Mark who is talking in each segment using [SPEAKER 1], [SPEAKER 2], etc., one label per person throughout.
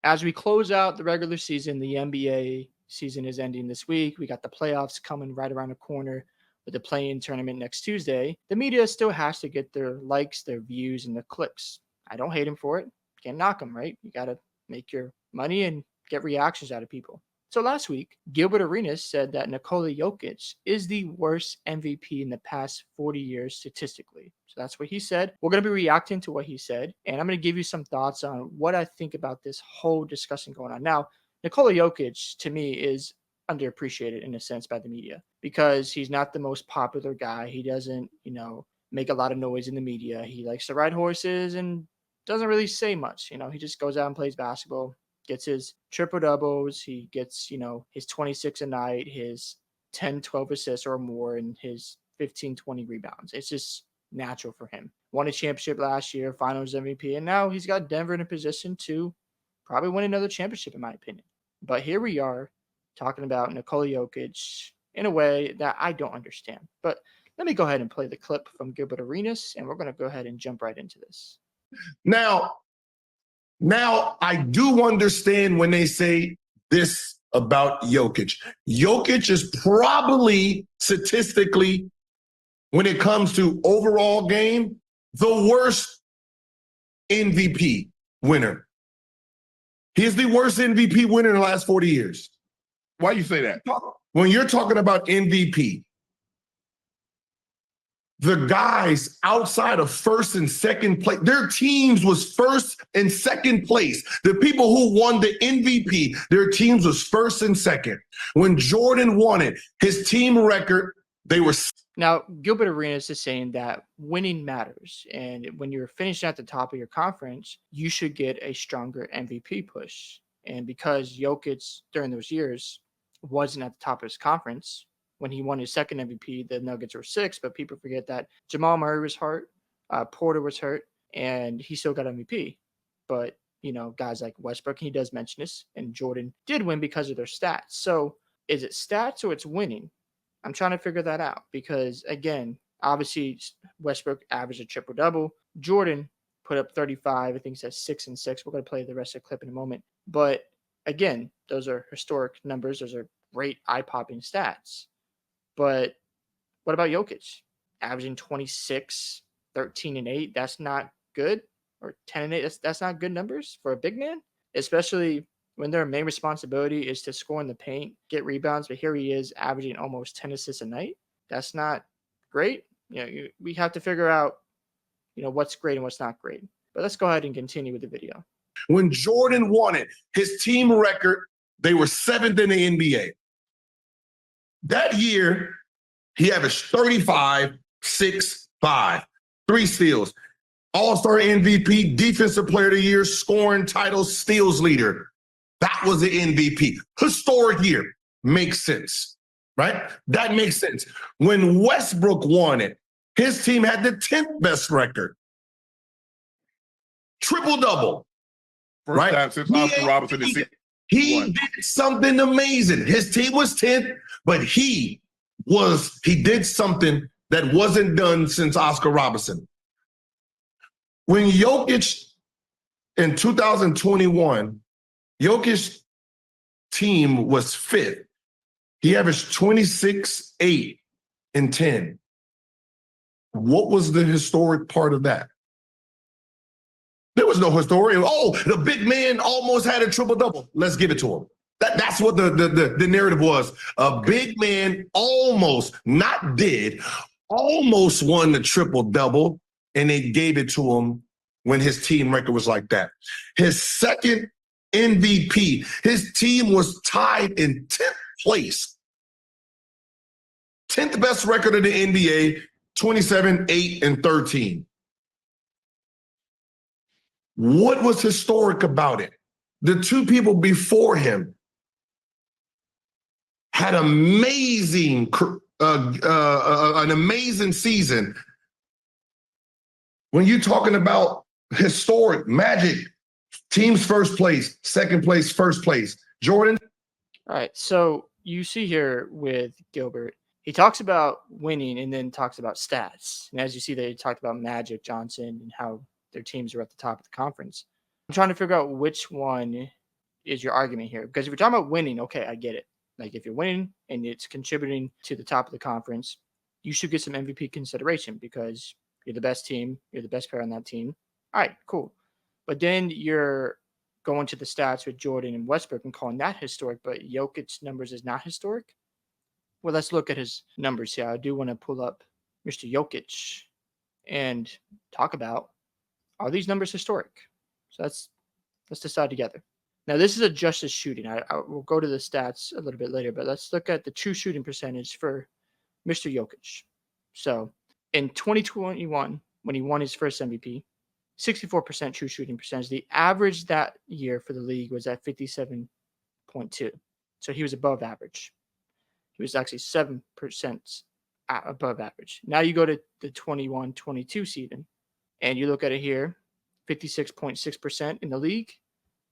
[SPEAKER 1] as we close out the regular season, the NBA season is ending this week. We got the playoffs coming right around the corner with the play-in tournament next Tuesday. The media still has to get their likes, their views, and their clicks. I don't hate them for it. Can't knock them, right? You got to make your money and get reactions out of people. So last week, Gilbert Arenas said that Nikola Jokic is the worst MVP in the past 40 years statistically. So that's what he said. We're going to be reacting to what he said, and I'm going to give you some thoughts on what I think about this whole discussion going on. Now, Nikola Jokic, to me, is underappreciated in a sense by the media because he's not the most popular guy. He doesn't, make a lot of noise in the media. He likes to ride horses and doesn't really say much. He just goes out and plays basketball, gets his triple doubles. He gets, his 26 a night, his 10, 12 assists or more, and his 15, 20 rebounds. It's just natural for him. Won a championship last year, finals MVP, and now he's got Denver in a position to probably win another championship, in my opinion. But here we are talking about Nikola Jokic in a way that I don't understand. But let me go ahead and play the clip from Gilbert Arenas, and we're going to go ahead and jump right into this.
[SPEAKER 2] Now I do understand when they say this about Jokic. Jokic is probably statistically, when it comes to overall game, the worst MVP winner. He's the worst MVP winner in the last 40 years.
[SPEAKER 3] Why you say that?
[SPEAKER 2] When you're talking about MVP, the guys outside of first and second place, their teams was first and second place. The people who won the MVP, their teams was first and second. When Jordan won it, his team record, they were.
[SPEAKER 1] Now, Gilbert Arenas is saying that winning matters. And when you're finishing at the top of your conference, you should get a stronger MVP push. And because Jokic during those years wasn't at the top of his conference, when he won his second MVP, the Nuggets were 6, but people forget that Jamal Murray was hurt, Porter was hurt, and he still got MVP. But, guys like Westbrook, he does mention this, and Jordan did win because of their stats. So is it stats or it's winning? I'm trying to figure that out because, again, obviously Westbrook averaged a triple-double. Jordan put up 35. I think he says 6 and 6. We're going to play the rest of the clip in a moment. But, again, those are historic numbers. Those are great eye-popping stats. But what about Jokic? Averaging 26, 13, and 8, that's not good. Or 10 and 8, that's not good numbers for a big man, especially when their main responsibility is to score in the paint, get rebounds. But here he is averaging almost 10 assists a night. That's not great. We have to figure out, what's great and what's not great. But let's go ahead and continue with the video.
[SPEAKER 2] When Jordan won it, his team record, they were 7th in the NBA. That year, he averaged 35, 6, 5, 3 steals. All-Star MVP, Defensive Player of the Year, scoring title, steals leader. That was the MVP. Historic year. Makes sense, right? That makes sense. When Westbrook won it, his team had the 10th best record. Triple-double.
[SPEAKER 3] First
[SPEAKER 2] right?
[SPEAKER 3] time since Oscar Robertson.
[SPEAKER 2] He did something amazing. His team was 10th, but he did something that wasn't done since Oscar Robertson. When Jokic in 2021, Jokic's team was 5th. He averaged 26, 8, and 10. What was the historic part of that? There was no historian. Oh, the big man almost had a triple-double. Let's give it to him. That's what the narrative was. A big man almost, not did, almost won the triple-double, and they gave it to him when his team record was like that. His second MVP, his team was tied in 10th place. 10th best record in the NBA, 27, 8, and 13. What was historic about it? The two people before him had an amazing season. When you're talking about historic, Magic, team's first place, second place, first place. Jordan?
[SPEAKER 1] All right, so you see here with Gilbert, he talks about winning and then talks about stats. And as you see, they talked about Magic Johnson and how their teams are at the top of the conference. I'm trying to figure out which one is your argument here? Because if you're talking about winning, okay, I get it. Like if you're winning and it's contributing to the top of the conference, you should get some MVP consideration because you're the best team, you're the best player on that team. All right, cool. But then you're going to the stats with Jordan and Westbrook and calling that historic, but Jokic's numbers is not historic. Well, let's look at his numbers here. I do want to pull up Mr. Jokic and talk about, are these numbers historic? So let's decide together. Now, this is adjusted shooting. I will go to the stats a little bit later, but let's look at the true shooting percentage for Mr. Jokic. So in 2021, when he won his first MVP, 64% true shooting percentage. The average that year for the league was at 57.2. So he was above average. He was actually 7% above average. Now you go to the 21-22 season, and you look at it here, 56.6% in the league.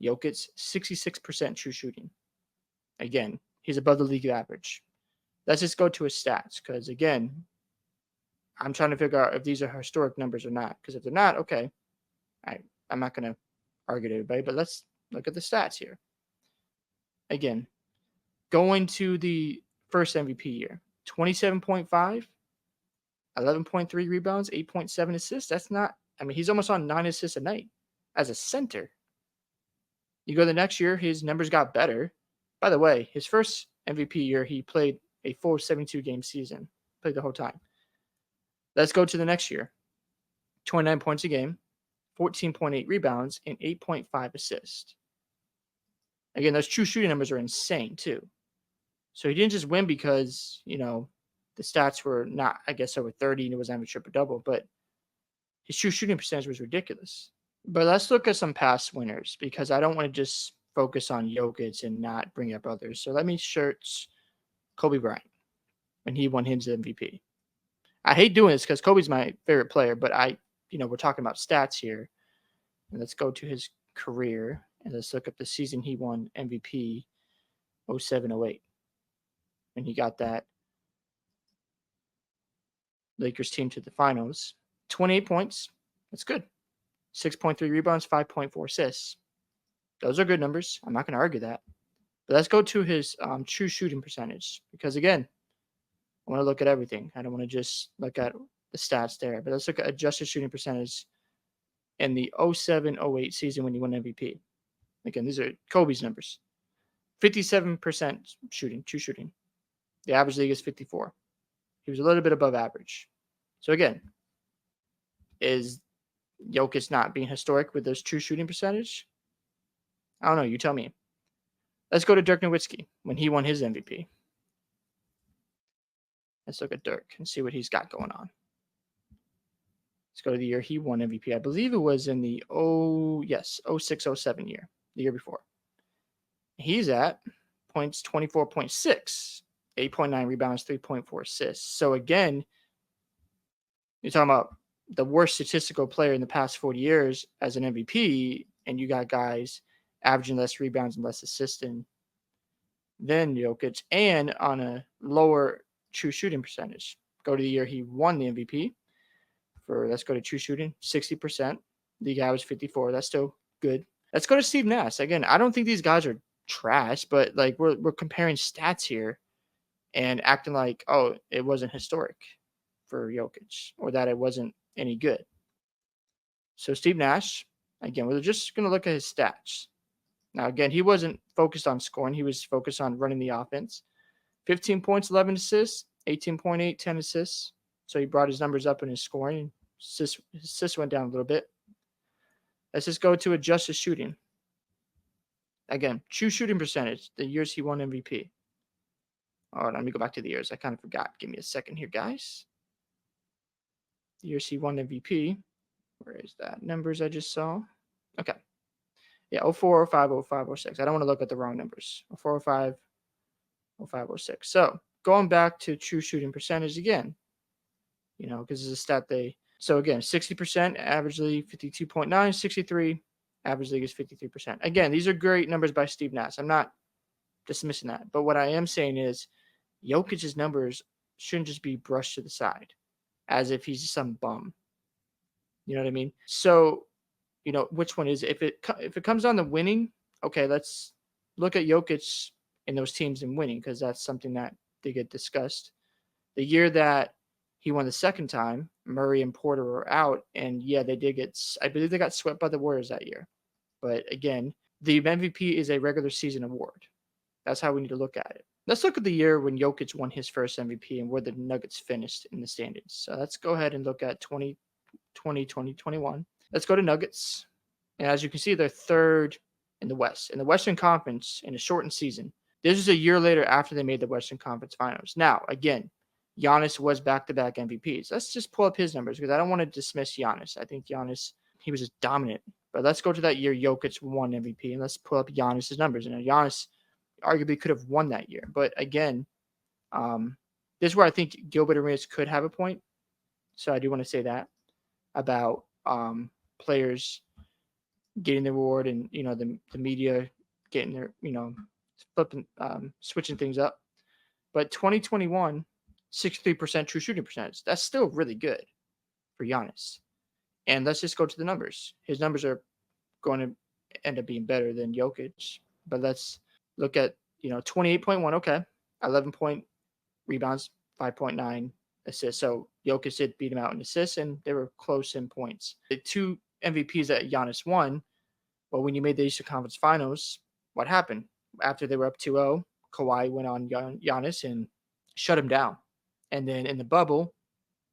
[SPEAKER 1] Jokic, 66% true shooting. Again, he's above the league average. Let's just go to his stats because, again, I'm trying to figure out if these are historic numbers or not. Because if they're not, okay, I'm not going to argue to everybody, but let's look at the stats here. Again, going to the first MVP year, 27.5, 11.3 rebounds, 8.7 assists. That's not, he's almost on 9 assists a night as a center. You go the next year, his numbers got better. By the way, his first MVP year, he played a full 72-game season, played the whole time. Let's go to the next year, 29 points a game, 14.8 rebounds, and 8.5 assists. Again, those true shooting numbers are insane too. So he didn't just win because, the stats were not, I guess, over 30 and it was having a triple-double, but his true shooting percentage was ridiculous. But let's look at some past winners because I don't want to just focus on Jokic and not bring up others. So let me search Kobe Bryant when he won his MVP. I hate doing this because Kobe's my favorite player, but we're talking about stats here. And let's go to his career and let's look up the season he won MVP 07-08. And he got that Lakers team to the finals. 28 points. That's good. 6.3 rebounds, 5.4 assists. Those are good numbers. I'm not going to argue that. But let's go to his true shooting percentage because, again, I want to look at everything. I don't want to just look at the stats there. But let's look at adjusted shooting percentage in the 07-08 season when he won MVP. Again, these are Kobe's numbers. 57% shooting, true shooting. The average league is 54. He was a little bit above average. So again, is Jokic not being historic with those true shooting percentage? I don't know. You tell me. Let's go to Dirk Nowitzki when he won his MVP. Let's look at Dirk and see what he's got going on. Let's go to the year he won MVP. I believe it was in the 06-07 year, the year before. He's at points 24.6, 8.9 rebounds, 3.4 assists. So again, you're talking about the worst statistical player in the past 40 years as an MVP, and you got guys averaging less rebounds and less assists than Jokic, and on a lower true shooting percentage. Go to the year he won the MVP. Let's go to true shooting, 60%. The guy was 54. That's still good. Let's go to Steve Nash. Again, I don't think these guys are trash, but like we're comparing stats here and acting like, oh, it wasn't historic for Jokic or that it wasn't any good. So Steve Nash, again, we're just going to look at his stats. Now, again, he wasn't focused on scoring. He was focused on running the offense. 15 points, 11 assists, 18.8, 10 assists. So he brought his numbers up in his scoring. His assists went down a little bit. Let's just go to adjusted shooting. Again, true shooting percentage, the years he won MVP. All right, let me go back to the years. I kind of forgot. Give me a second here, guys. The years he won MVP. Where is that? Numbers I just saw. Okay. Yeah, 04, 05, 05, 06. I don't want to look at the wrong numbers. 04, 05, 05, 06. So going back to true shooting percentage again, because it's a stat so again, 60%, average league 52.9, 63, average league is 53%. Again, these are great numbers by Steve Nash. I'm not dismissing that. But what I am saying is Jokic's numbers shouldn't just be brushed to the side as if he's some bum. You know what I mean? So, which one is it? If it comes down to winning, okay, let's look at Jokic in those teams and winning, because that's something that they get discussed. The year that he won the second time, Murray and Porter were out, and yeah, they did get. I believe they got swept by the Warriors that year. But again, the MVP is a regular season award. That's how we need to look at it. Let's look at the year when Jokic won his first MVP and where the Nuggets finished in the standings. So let's go ahead and look at 2020, 2021. Let's go to Nuggets. And as you can see, they're third in the West. In the Western Conference, in a shortened season, this is a year later after they made the Western Conference Finals. Now, again, Giannis was back-to-back MVPs. Let's just pull up his numbers because I don't want to dismiss Giannis. I think Giannis, he was just dominant. But let's go to that year Jokic won MVP, and let's pull up Giannis's numbers. And Giannis arguably could have won that year. But again, this is where I think Gilbert Arenas could have a point. So I do want to say that about players getting the award and, the media getting their, flipping, switching things up. But 2021, 63% true shooting percentage. That's still really good for Giannis. And let's just go to the numbers. His numbers are going to end up being better than Jokic. But let's look at, 28.1, okay. 11 point rebounds, 5.9 assists. So Jokic did beat him out in assists, and they were close in points. The two MVPs that Giannis won, well, when you made the Eastern Conference Finals, what happened? After they were up 2-0, Kawhi went on Giannis and shut him down. And then in the bubble,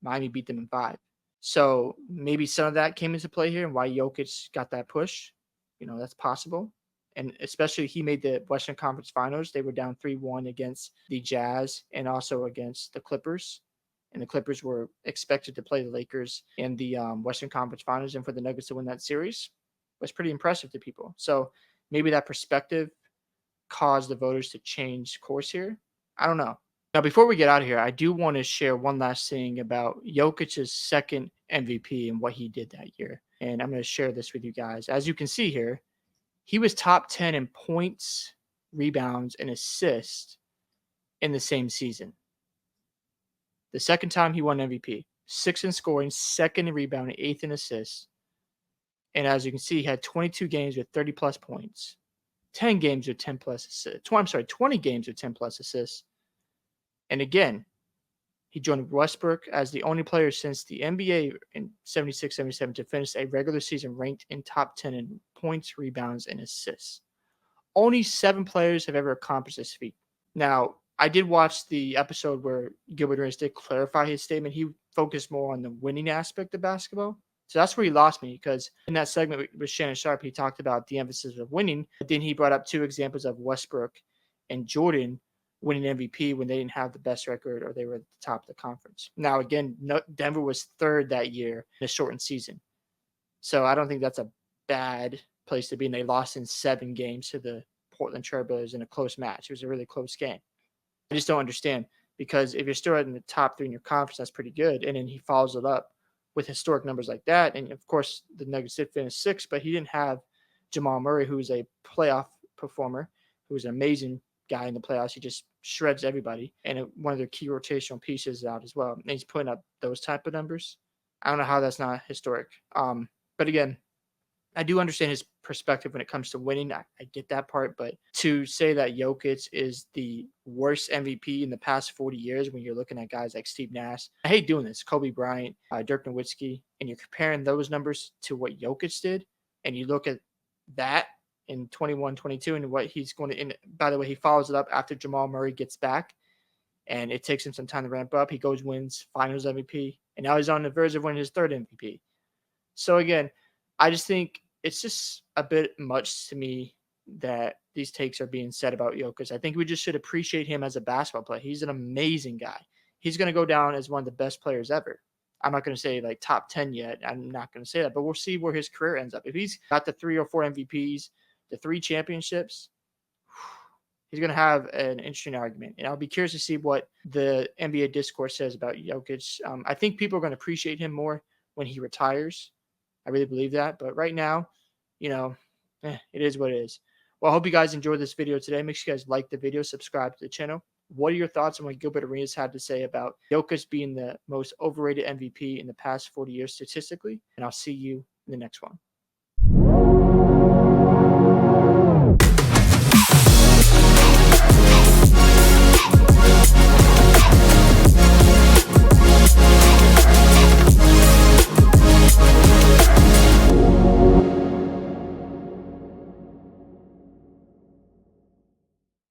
[SPEAKER 1] Miami beat them in 5. So maybe some of that came into play here and why Jokic got that push. That's possible. And especially he made the Western Conference Finals. They were down 3-1 against the Jazz and also against the Clippers. And the Clippers were expected to play the Lakers in the Western Conference Finals. And for the Nuggets to win that series was pretty impressive to people. So maybe that perspective caused the voters to change course here. I don't know. Now, before we get out of here, I do want to share one last thing about Jokic's second MVP and what he did that year. And I'm going to share this with you guys. As you can see here, he was top 10 in points, rebounds, and assists in the same season. The second time he won MVP, 6th in scoring, 2nd in rebounding, 8th in assists. And as you can see, he had 22 games with 30-plus points, 10 games with 10-plus assists. 20 games with 10-plus assists. And again, he joined Westbrook as the only player since the NBA in 76-77 to finish a regular season ranked in top 10 in points, rebounds, and assists. Only 7 players have ever accomplished this feat. Now, I did watch the episode where Gilbert Arenas did clarify his statement. He focused more on the winning aspect of basketball. So that's where he lost me, because in that segment with Shannon Sharp, he talked about the emphasis of winning. But then he brought up 2 examples of Westbrook and Jordan winning MVP when they didn't have the best record or they were at the top of the conference. Now, again, Denver was 3rd that year in a shortened season. So I don't think that's a bad place to be. And they lost in 7 games to the Portland Trailblazers in a close match. It was a really close game. I just don't understand, because if you're still in the top 3 in your conference, that's pretty good. And then he follows it up with historic numbers like that. And of course, the Nuggets did finish 6th, but he didn't have Jamal Murray, who is a playoff performer, who is an amazing guy in the playoffs. He just shreds everybody, and one of their key rotational pieces is out as well. And he's putting up those type of numbers. I don't know how that's not historic. But again, I do understand his perspective when it comes to winning. I get that part, but to say that Jokic is the worst MVP in the past 40 years when you're looking at guys like Steve Nash, I hate doing this, Kobe Bryant, Dirk Nowitzki, and you're comparing those numbers to what Jokic did, and you look at that in 21-22 and what he's going to, and by the way, he follows it up after Jamal Murray gets back, and it takes him some time to ramp up. He goes, wins finals MVP, and now he's on the verge of winning his 3rd MVP. So again, I just think it's just a bit much to me that these takes are being said about Jokic. I think we just should appreciate him as a basketball player. He's an amazing guy. He's going to go down as one of the best players ever. I'm not going to say like top 10 yet. I'm not going to say that, but we'll see where his career ends up. If he's got the 3 or 4 MVPs, the 3 championships, he's going to have an interesting argument. And I'll be curious to see what the NBA discourse says about Jokic. I think people are going to appreciate him more when he retires. I really believe that. But right now, it is what it is. Well, I hope you guys enjoyed this video today. Make sure you guys like the video, subscribe to the channel. What are your thoughts on what Gilbert Arenas had to say about Jokic being the most overrated MVP in the past 40 years statistically? And I'll see you in the next one.